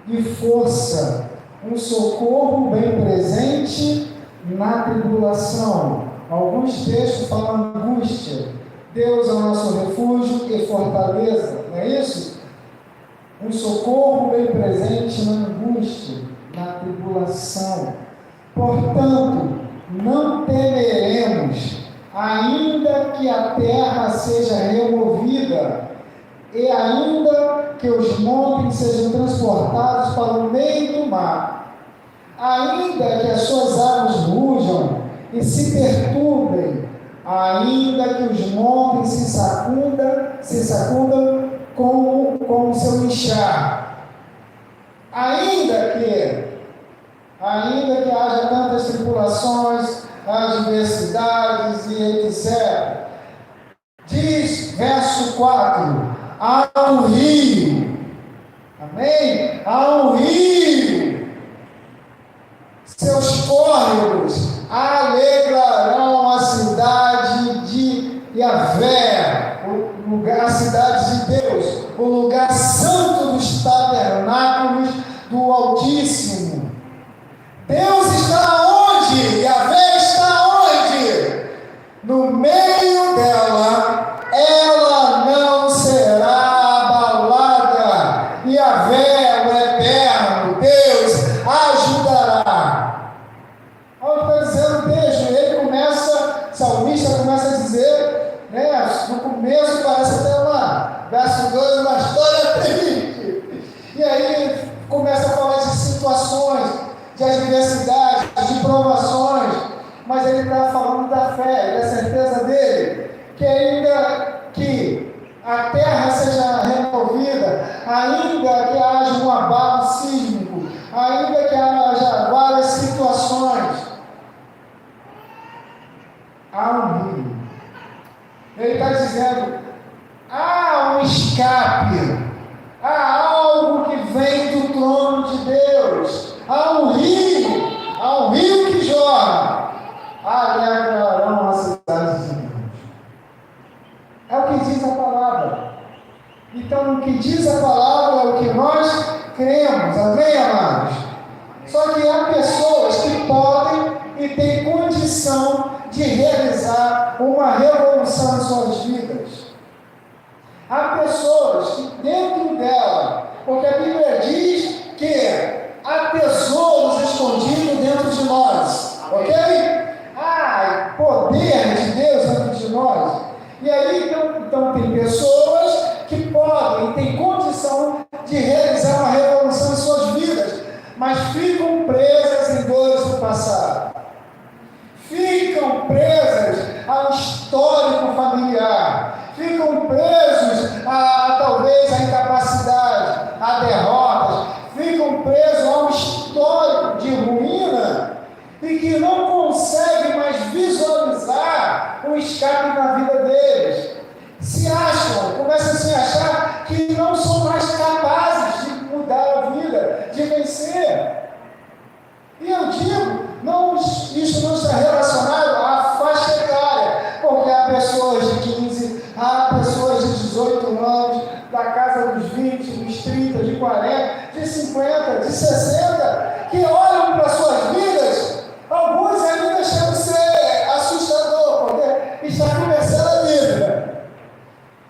e força, um socorro bem presente na tribulação. Alguns textos falam angústia. Deus é o nosso refúgio e fortaleza, não é isso? Um socorro bem presente na angústia, na tribulação. Portanto, não temeremos, ainda que a terra seja removida, e ainda que os montes sejam transportados para o meio do mar, ainda que as suas águas rujam e se perturbem, ainda que os montes se sacudam com o seu inchar, ainda que haja tantas tribulações, adversidades e etc. Diz, verso 4, há um rio, amém? Há um rio, seus córregos alegrarão a cidade de Yahvé, a cidade de Deus, o lugar santo dos tabernáculos do Altíssimo. Deus está onde? Yahvé está onde? No meio dela, ela não será abalada. Yahvé, o eterno Deus, a ajudará. Olha o que está dizendo o texto. Ele começa, o salmista começa a dizer, né, no começo parece até lá, verso 2, uma história triste. E aí começa a falar de situações, de adversidades, de provações, mas ele está falando da fé, da certeza dele, que ainda que a terra seja removida, ainda que haja um abalo sísmico, ainda que haja várias situações, há um rio. Ele está dizendo, há um escape, há algo que vem do trono de Deus, há um rio que jorra, alegrarão a cidade de Deus. É o que diz a palavra. Então, o que diz a palavra é o que nós cremos, amém, amados? Só que há pessoas que podem e têm condição de realizar uma revolução em suas vidas. Há pessoas que dentro dela, porque a Bíblia diz que há tesouros escondidos dentro de nós, ok? Há poder de Deus dentro de nós. E aí, então tem pessoas que podem, têm condição de realizar uma revolução em suas vidas, mas ficam presas em dores do passado. Ficam presas ao histórico familiar, ficam presos talvez à incapacidade, a derrotas, ficam presos a um histórico de ruína e que não conseguem mais visualizar o escape na vida deles. Começam a se achar que não são mais capazes de mudar a vida, de vencer. E eu digo, isso não está relacionado à faixa etária, porque há pessoas de 15, há pessoas de 18 anos, da casa dos 20, dos 30, de 40, de 50, de 60, que olham para suas vidas, alguns ainda chegam a ser assustador, porque está começando a vida.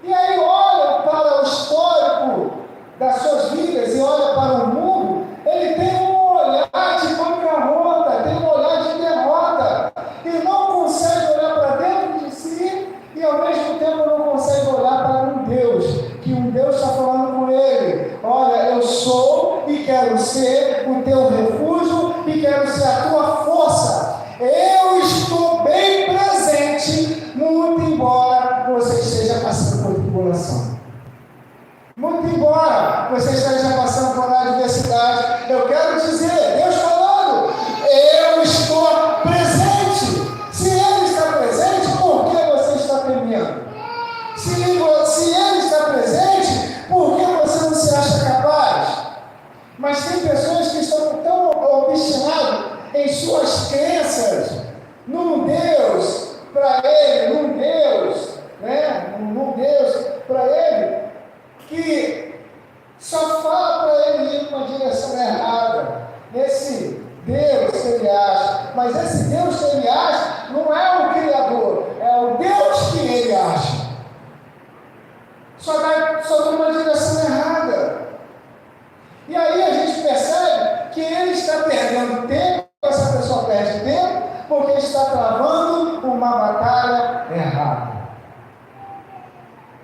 E aí olham para o histórico das suas vidas e olham para o mundo, ele tem um olhar de bancarrota, tem um olhar de derrota, e não consegue olhar para dentro de si e ao mesmo tempo não consegue olhar para um Deus, que um Deus está falando com ele: olha, eu sou e quero ser o teu refúgio e quero ser a tua força. Eu estou bem presente, muito embora você esteja passando por tribulação. Muito embora você esteja passando por adversidade, eu quero dizer, Deus falando, eu estou presente. Se Ele está presente, por que você está temendo? Se Ele está presente, por que você não se acha capaz? Mas tem pessoas que estão tão obstinadas em suas crenças, num Deus para ele, num Deus para ele, que só fala para ele ir numa direção Mas esse Deus que ele acha não é o Criador, é o Deus que ele acha. Só tem uma direção errada. E aí a gente percebe que ele está perdendo tempo, essa pessoa perde tempo, porque está travando uma batalha errada.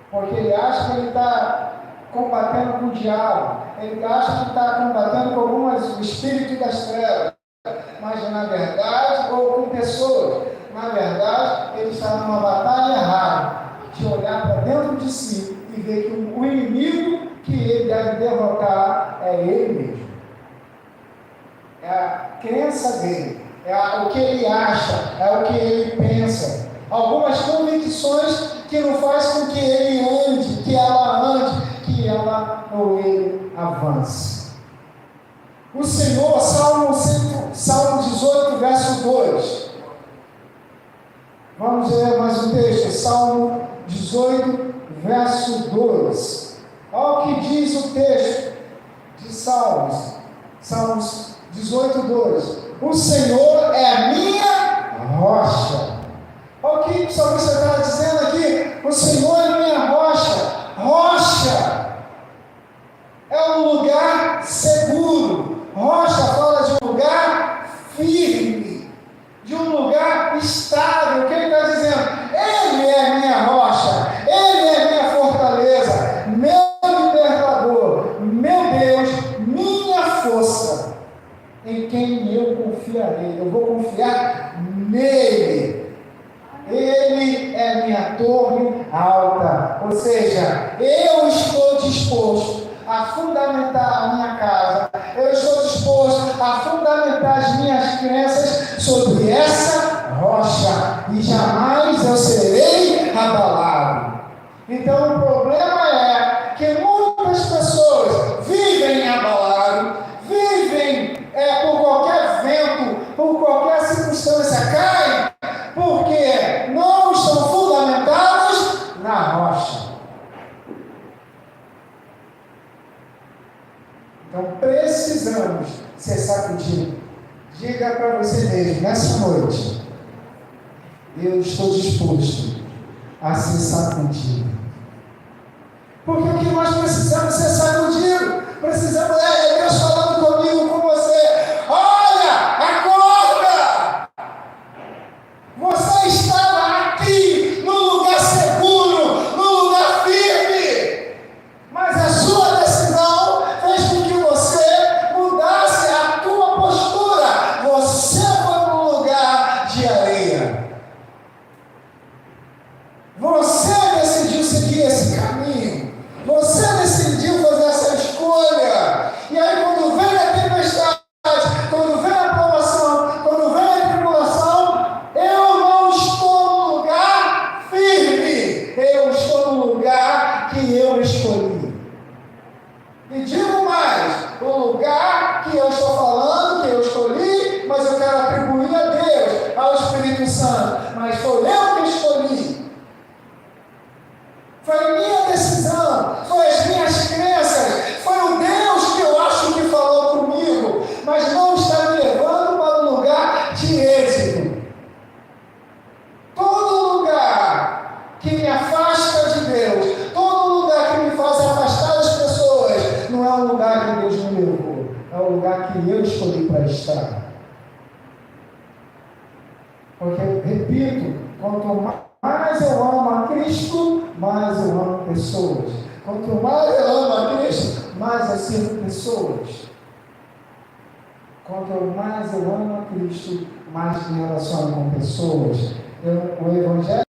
Porque ele acha que ele está combatendo com o diabo, ele acha que está combatendo com o espírito das trevas, mas na verdade, ou com pessoas, na verdade, ele está numa batalha errada, de olhar para dentro de si e ver que o inimigo que ele deve derrotar é ele mesmo. É a crença dele, o que ele acha, é o que ele pensa. Algumas convicções que não faz com que ele ande, que ela ou ele avance. O Senhor, Salmo 18, verso 2. Vamos ler mais um texto, Salmo 18, verso 2. Olha o que diz o texto de Salmos 18, 2. O Senhor é a minha rocha. Olha o que o salmista está dizendo aqui. O Senhor é minha rocha. Rocha é um lugar seguro. Rocha fala de um lugar firme, de um lugar estável. O que ele está dizendo? Ele é minha rocha, ele é minha fortaleza, meu libertador, meu Deus, minha força, em quem eu confiarei. Eu vou confiar nele. Ele é minha torre alta, ou seja, eu estou disposto a fundamentar a minha casa, eu estou disposto a fundamentar as minhas crenças sobre essa rocha, e jamais eu serei abalado. Então o problema é que muitas pessoas vivem abaladas, vivem por qualquer vento, por qualquer circunstância, caem, porque não estão fundamentados na rocha. Então precisamos ser sacudidos. Diga para você mesmo, nessa noite, eu estou disposto a ser sacudido. Porque o que nós precisamos ser sacudido, precisamos, Deus falando comigo, com você, olha, acorda! Você estava aqui, no lugar seguro, no lugar firme, mas a sua decisão fez com que você mudasse a tua postura. Você foi para um lugar de areia. Você decidiu seguir esse caminho. Você decidiu fazer essa escolha. E aí quando vem a tempestade, quando vem a provação, quando vem a tribulação, eu não estou no lugar firme. Eu estou no lugar que eu escolhi. E digo mais, o lugar que eu estou falando, que eu escolhi, mas eu quero atribuir a Deus, ao Espírito Santo. Mas foi eu que escolhi. Foi a minha decisão, foi as minhas crenças, foi o Deus que eu acho que falou comigo, mas não está me levando para um lugar de êxito. Todo lugar que me afasta de Deus, todo lugar que me faz afastar das pessoas, não é um lugar que Deus me levou, é um lugar que eu escolhi para estar. Porque, repito, quanto mais eu amo a Cristo, mais eu amo pessoas. Quanto mais eu amo a Cristo, mais eu sirvo pessoas. Quanto mais eu amo a Cristo, mais me relaciono com pessoas. O Evangelho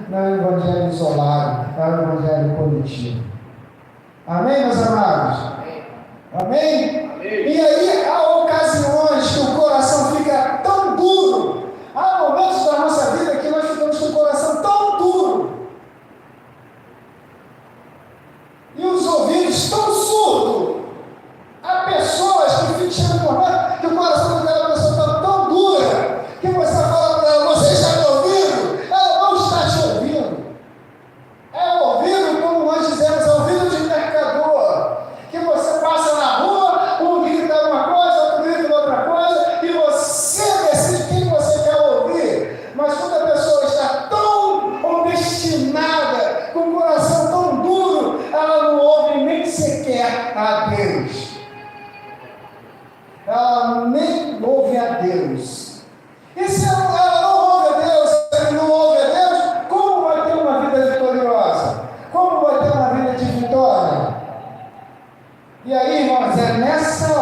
não é um Evangelho isolado, é um Evangelho coletivo. Amém, meus amados? Amém? Amém? E aí há ocasiões que o coração fica tão duro. Há momentos da nossa vida que nós ficamos com o coração tão duro e os ouvidos tão surdos. Há pessoas que ficam por que o coração daquela pessoa está tão dura que você fala para ela, você está me ouvindo? Ela não está te ouvindo. É ouvido, como nós dizemos, é ouvido de mercador, que você passa na rua, um grita uma quer a Deus. Ela nem ouve a Deus. E se ela não ouve a Deus, ele não ouve a Deus, como vai ter uma vida vitoriosa? Como vai ter uma vida de vitória? E aí, irmãos, é nesta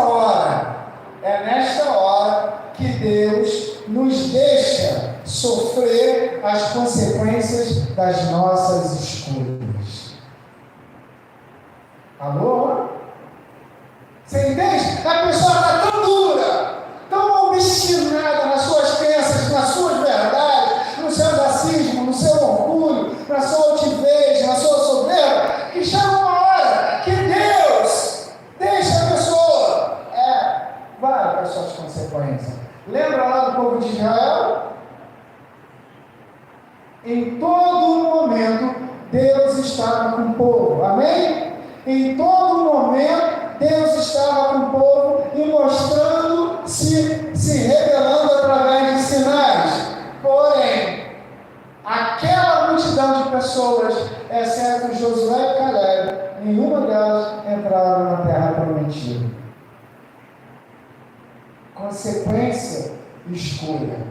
hora que Deus nos deixa sofrer as consequências das nossas escolhas. Alô? Você entende? A pessoa está tão dura, tão obstinada nas suas crenças, nas suas verdades, no seu racismo, no seu orgulho, na sua altivez, na sua soberba, que chega uma hora que Deus deixa a pessoa, vai para as suas consequências. Lembra lá do povo de Israel? Em todo momento, Deus estava com o povo, amém? Em todo momento, Deus estava com o povo e mostrando-se, se revelando através de sinais. Porém, aquela multidão de pessoas, exceto Josué e Caleb, nenhuma delas entraram na terra prometida. Consequência, escolha.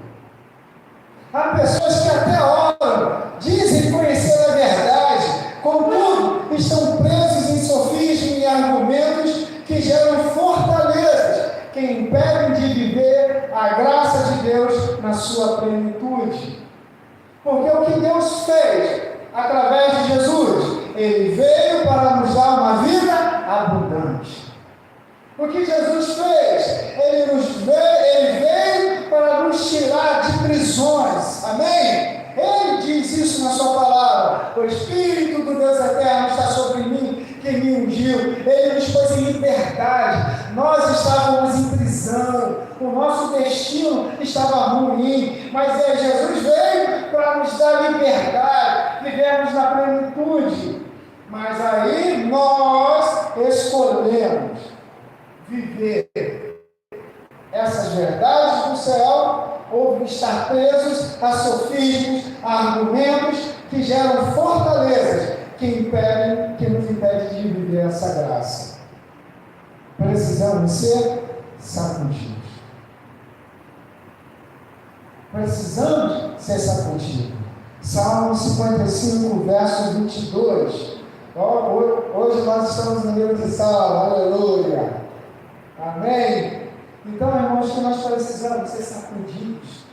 Há pessoas que até oram, dizem conhecer a verdade, contudo, estão presos em sofismo e argumentos que geram fortalezas, que impedem de viver a graça de Deus na sua plenitude. Porque o que Deus fez através de Jesus, Ele veio para nos dar uma vida abundante. O que Jesus fez? Ele veio para nos tirar de prisões. Amém? Ele diz isso na sua palavra. O Espírito do Deus eterno está sobre mim, que me ungiu. Ele nos pôs em liberdade. Nós estávamos em prisão. O nosso destino estava ruim. Mas Jesus veio para nos dar liberdade. Vivemos na plenitude. Mas aí nós escolhemos viver essas verdades do céu ou estar presos a sofismos, a argumentos que geram fortalezas que nos impedem de viver essa graça. Precisamos ser sacudidos. Precisamos ser sacudidos. Salmo 55, verso 22. Hoje nós estamos no livro de Salmo, aleluia. Amém? Então, irmãos, que nós precisamos ser sacudidos.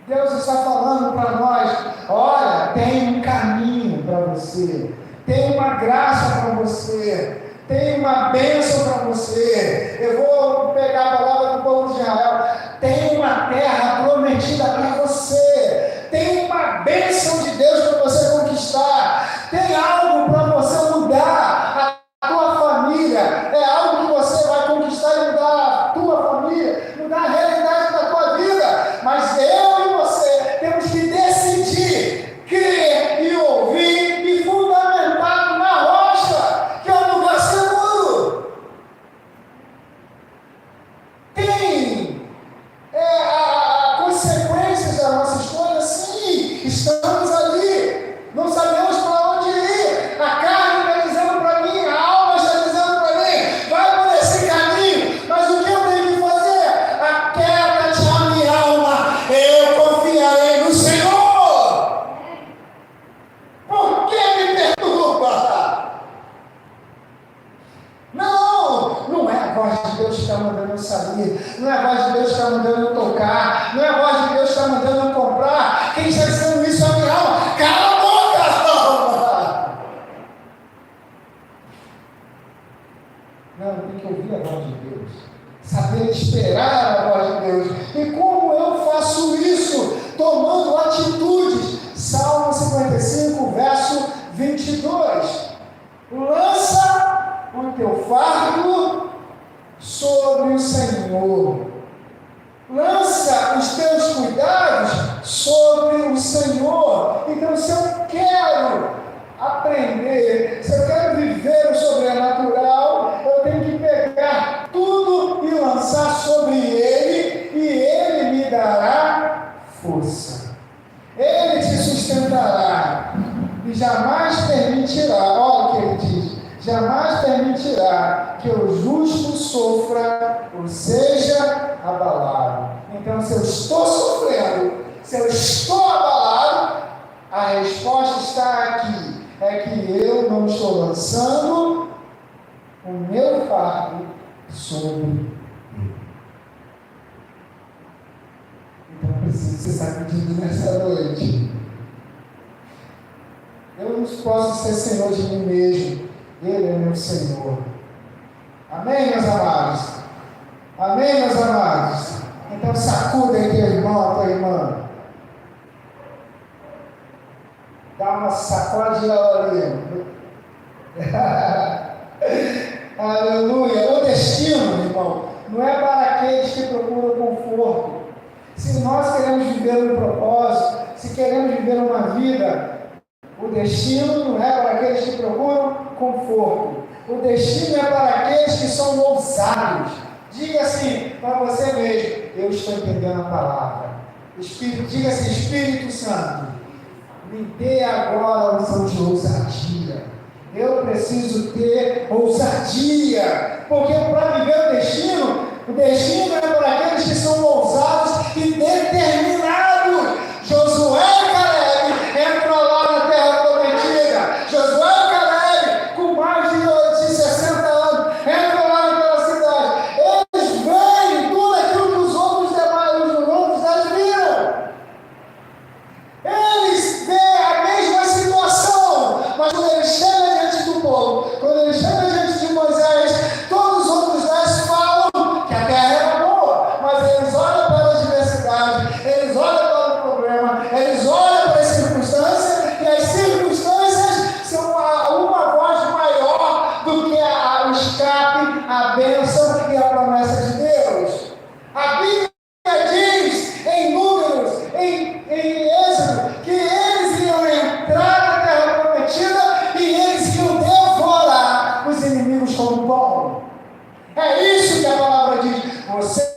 Deus está falando para nós: olha, tem um caminho para você, tem uma graça para você, tem uma bênção para você. Eu vou pegar a palavra do povo de Israel: tem uma terra prometida para você, tem uma bênção de Deus para você conquistar, tem algo para você mudar. A tua família é algo que você vai conquistar e mudar a tua família, mudar a realidade da tua vida. Mas eu e você temos que decidir, crer e ouvir e fundamentado na rocha, que é um lugar seguro. Tem consequências da nossa escolha, sim, estamos ali, não sabemos para onde ir. A carne está dizendo para mim, a alma está dizendo para mim, vai por esse caminho, mas o que eu tenho que fazer? Aquieta-te a minha alma, eu confiarei no Senhor. Por que me perturba? Não é a voz de Deus que está mandando eu sair, não é a voz de Deus que está mandando eu tocar, não é a voz de Deus que está mandando eu comprar. Quem está dizendo isso é a minha alma. Cala a boca, alma! Não, tem que ouvir a voz de Deus, saber esperar a voz de Deus. E como eu faço isso? Tomando atitudes. Salmo 55, verso 22. Lança o teu fardo sobre o Senhor. Lança os teus cuidados sobre o Senhor. Então, se eu quero aprender, se eu quero viver o sobrenatural, eu tenho que pegar tudo e lançar sobre Ele, e Ele me dará força. Ele te sustentará e jamais permitirá. Olha o que ele diz: jamais permitirá que o justo sofra ou seja abalado. Então, se eu estou sofrendo, se eu estou abalado, a resposta está aqui, é que eu não estou lançando o meu fardo sobre ele. Então, preciso estar pedindo nessa noite. Eu não posso ser senhor de mim mesmo. Ele é meu Senhor. Amém, meus amados? Amém, meus amados? Então sacuda aí teu irmão, a tua irmã. Dá uma sacode ali. Aleluia. O destino, irmão, não é para aqueles que procuram conforto. Se nós queremos viver um propósito, se queremos viver uma vida, o destino não é para aqueles que procuram conforto. O destino é para aqueles que são ousados. Diga assim para você mesmo: eu estou entendendo a palavra. Diga assim: Espírito Santo, me dê agora a unção de ousadia. Eu preciso ter ousadia, porque para viver o destino é para aqueles que são ousados e determinados. Josué e Caleb entram lá na terra prometida. Josué e Caleb, com mais de 60 anos, entram lá naquela cidade. Eles veem tudo aquilo que os outros viram. Eles veem a mesma situação, mas quando eles chegam diante do povo, quando eles chegam diante de Moisés, todos os outros 10 falam que a terra era boa, mas eles olham para a diversidade, eles olham para o problema, eles olham para as circunstâncias, e as circunstâncias são uma voz maior do que o escape, a bênção e a promessa de Deus. A Bíblia diz em Números, em Êxodo, que eles iam entrar na terra prometida e eles iam devorar os inimigos como pão. É isso que a palavra diz. Vocês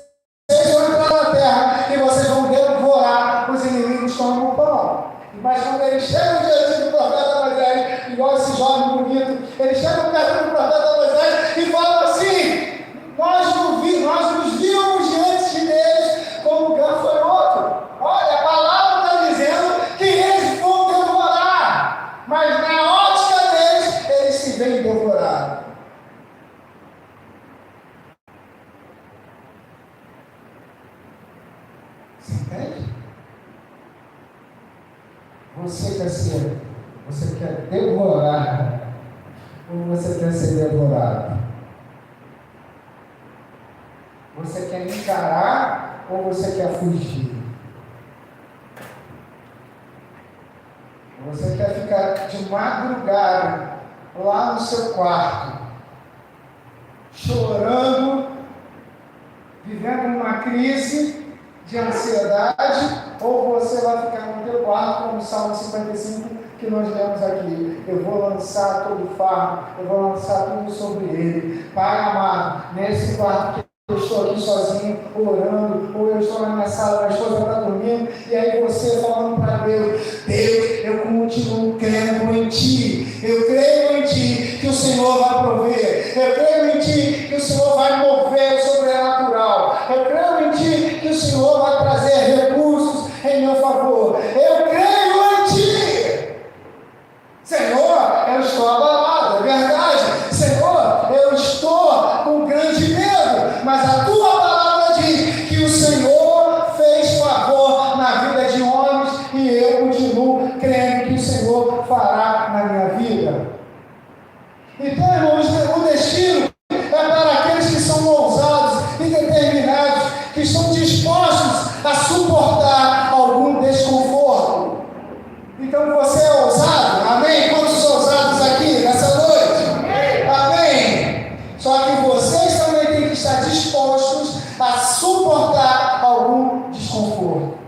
vão entrar na terra e vocês vão devorar os inimigos como pão. Mas quando eles chegam diante do profeta Moisés, igual esse jovem bonito, eles chegam perto do profeta Moisés e falam assim: nós nos víamos diante de Deus como gafanhoto. Olha, a palavra está dizendo que eles vão devorar, mas na ótica deles, eles se veem devorados. Você entende? Você quer devorar ou você quer ser devorado? Você quer encarar ou você quer fugir? Você quer ficar de madrugada lá no seu quarto, chorando, vivendo uma crise de ansiedade, ou você vai ficar no teu quarto, como o Salmo 55 que nós lemos aqui: eu vou lançar todo o fardo, eu vou lançar tudo sobre ele. Pai amado, nesse quarto que eu estou aqui sozinho, orando, ou eu estou na minha sala, minha esposa está dormindo, e aí você falando para Deus: Deus, eu continuo crendo em Ti, eu creio em Ti que o Senhor vai prover, eu creio em Ti que o Senhor vai mover o sobrenatural, eu creio em Ti que o Senhor vai trazer recursos em meu favor, eu creio em Ti. Senhor, eu estou abalado, é verdade. Senhor, eu estou com grande medo, mas a Tua palavra diz que o Senhor fez favor na vida de homens e eu continuo crendo que o Senhor fará na minha vida. Então, irmãos, o destino é para aqueles que são ousados e determinados, que estão dispostos a suportar algum desconforto. Então você é ousado? Amém? Quantos ousados aqui nessa noite? Amém? Só que vocês também têm que estar dispostos a suportar algum desconforto.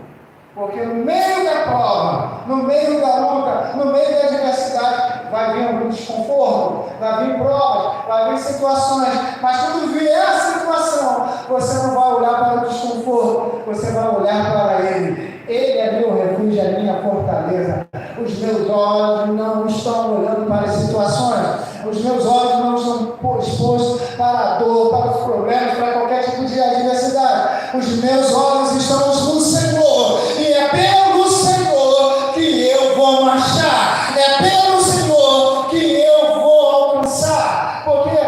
Porque no meio da prova, no meio da luta, no meio da adversidade, vai vir algum desconforto, vai vir provas, vai vir situações, mas quando vier a situação, você não vai olhar para o desconforto, você vai olhar para Ele. Ele é meu refúgio, é minha fortaleza. Os meus olhos não estão olhando para as situações, os meus olhos não estão expostos para a dor, para os problemas, para qualquer tipo de adversidade. Os meus olhos estão no Senhor, e é pelo Senhor que eu vou marchar, é pelo Senhor que eu vou alcançar, porque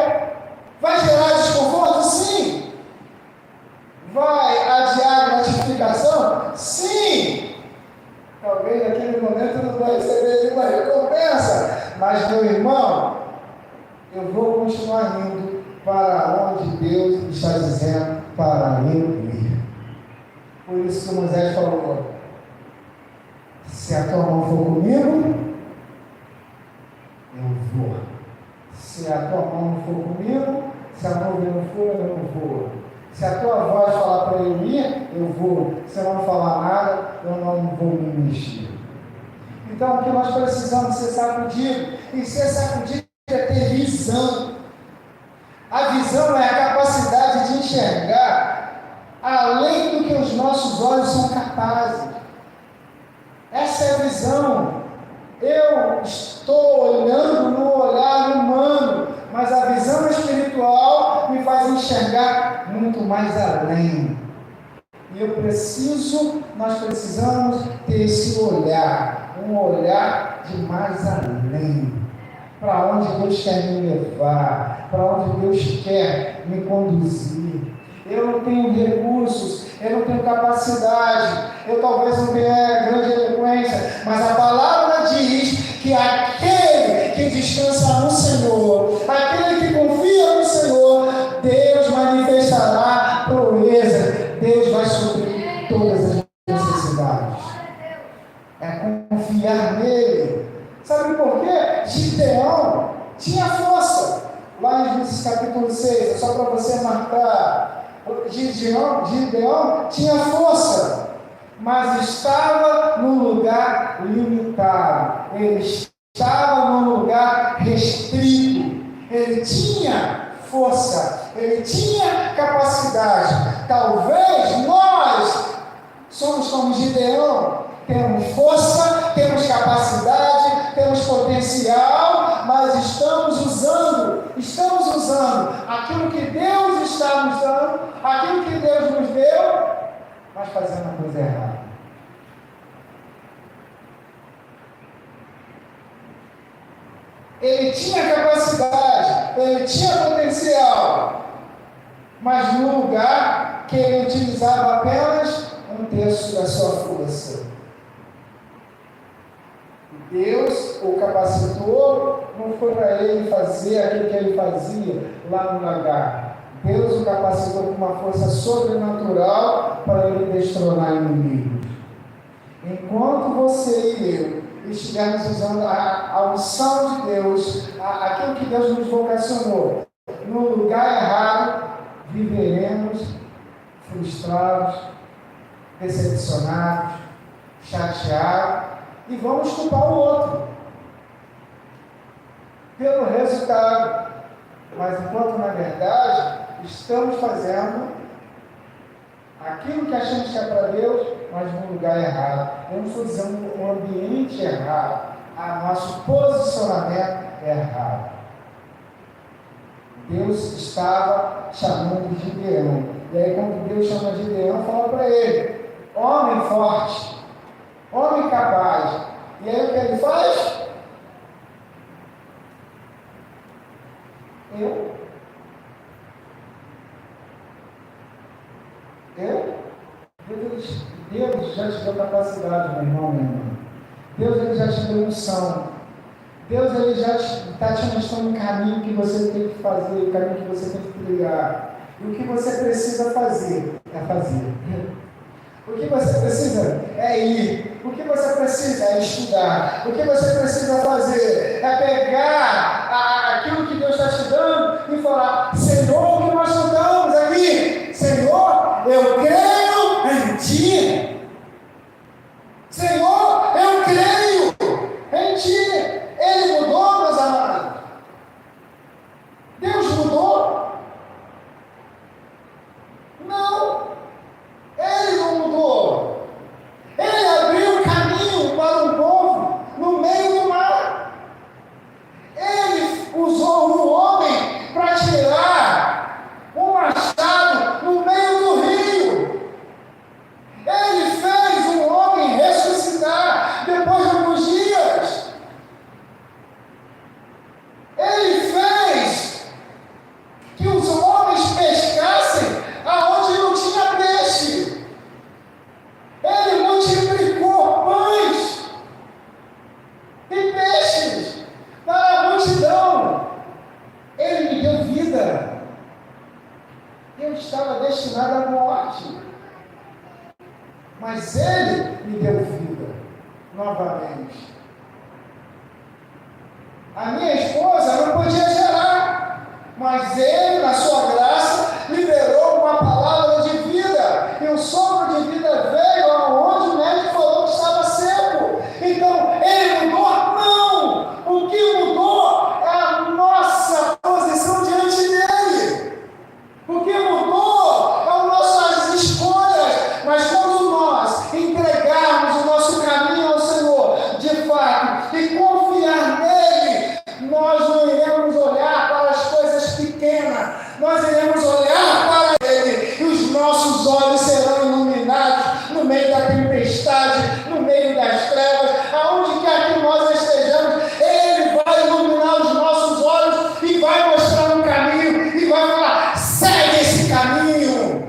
vai gerar desconforto? Sim. Vai adiar a gratificação? Sim. Talvez naquele momento não vai receber nenhuma recompensa, mas meu irmão, eu vou continuar indo para onde Deus está dizendo para eu ir. Por isso que Moisés falou: se a tua mão for comigo, eu vou. Se a tua mão não for comigo, se a nuvem não for, eu não vou. Se a tua voz falar para eu ir, eu vou. Se eu não falar nada, eu não vou me mexer. Então, o que nós precisamos ser sacudido? E ser sacudido é ter visão. A visão é a capacidade de enxergar além do que os nossos olhos são capazes. Essa é a visão. Eu estou olhando no olhar humano, mas a visão espiritual me faz enxergar muito mais além. E nós precisamos ter esse olhar, um olhar de mais além. Para onde Deus quer me levar, para onde Deus quer me conduzir. Eu não tenho recursos, eu não tenho capacidade, eu talvez não tenha grande eloquência, mas a palavra diz que aquele que descansa no Senhor, aquele que confia no Senhor, Deus manifestará proeza, Deus vai suprir todas as necessidades. É confiar nele. Sabe por quê? Gideão tinha força. Lá em Juízes capítulo 6, é só para você marcar. Gideão tinha força, mas estava num lugar limitado. Ele estava num lugar restrito. Ele tinha força, ele tinha capacidade. Talvez nós somos como Gideão. Temos força, temos capacidade, temos potencial, mas estamos usando aquilo que Deus está nos dando, aquilo que Deus nos deu, mas fazendo a coisa errada. Ele tinha capacidade, ele tinha potencial, mas no lugar que ele utilizava apenas 1/3 da sua força. Deus o capacitou, não foi para ele fazer aquilo que ele fazia lá no lagar. Deus o capacitou com uma força sobrenatural para ele destronar inimigos. Enquanto você e eu estivermos usando a unção de Deus, aquilo que Deus nos vocacionou, no lugar errado, viveremos frustrados, decepcionados, chateados, e vamos culpar o outro pelo resultado. Mas enquanto na verdade estamos fazendo aquilo que achamos que é para Deus, mas no lugar errado. Eu não estou dizendo o ambiente errado, nosso posicionamento é errado. Deus estava chamando Gideão. E aí quando Deus chama Gideão, fala para ele: homem forte, homem capaz. E aí o que ele faz? Deus já te deu capacidade, meu irmão, minha irmã. Deus ele já te deu unção. Deus ele já está te mostrando um caminho que você tem que fazer, o caminho que você tem que trilhar. E o que você precisa fazer é fazer. O que você precisa é ir. O que você precisa é estudar. O que você precisa fazer é pegar aquilo que Deus está te dando e falar: Senhor, o que nós estudamos aqui? Senhor, eu creio em Ti. Senhor, eu creio em Ti. Ele mudou, meus amados. Deus mudou? Não. Ele não mudou. Ele abriu caminho para um povo no meio do mar. Ele usou um homem vida. Eu estava destinado à morte. Mas Ele me deu vida novamente. A minha esposa não podia gerar, mas Ele, na sua graça, liberou uma palavra de vida. E o sopro de vida veio aonde o médico falou que estava seco. Então, Ele mudou? Não! O que mudou é a nossa posição diante dEle. O que mudou é as nossas escolhas. Mas quando nós entregarmos o nosso caminho ao Senhor, de fato, e confiar nele, nós não iremos olhar para as coisas pequenas, nós iremos olhar para ele, e os nossos olhos serão iluminados no meio da tempestade, no meio das trevas, aonde quer que nós estejamos, ele vai iluminar os nossos olhos e vai mostrar um caminho, e vai falar: segue esse caminho.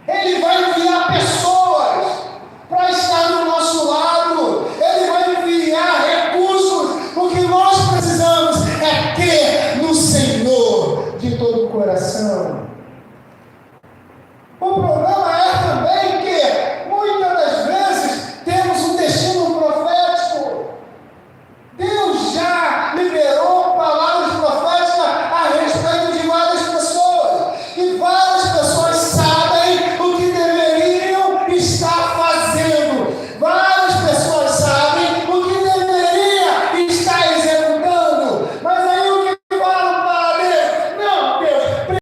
Ele vai enviar pessoas para estar do nosso lado, ele vai enviar recursos. O que nós precisamos é crer no Senhor de todo o coração.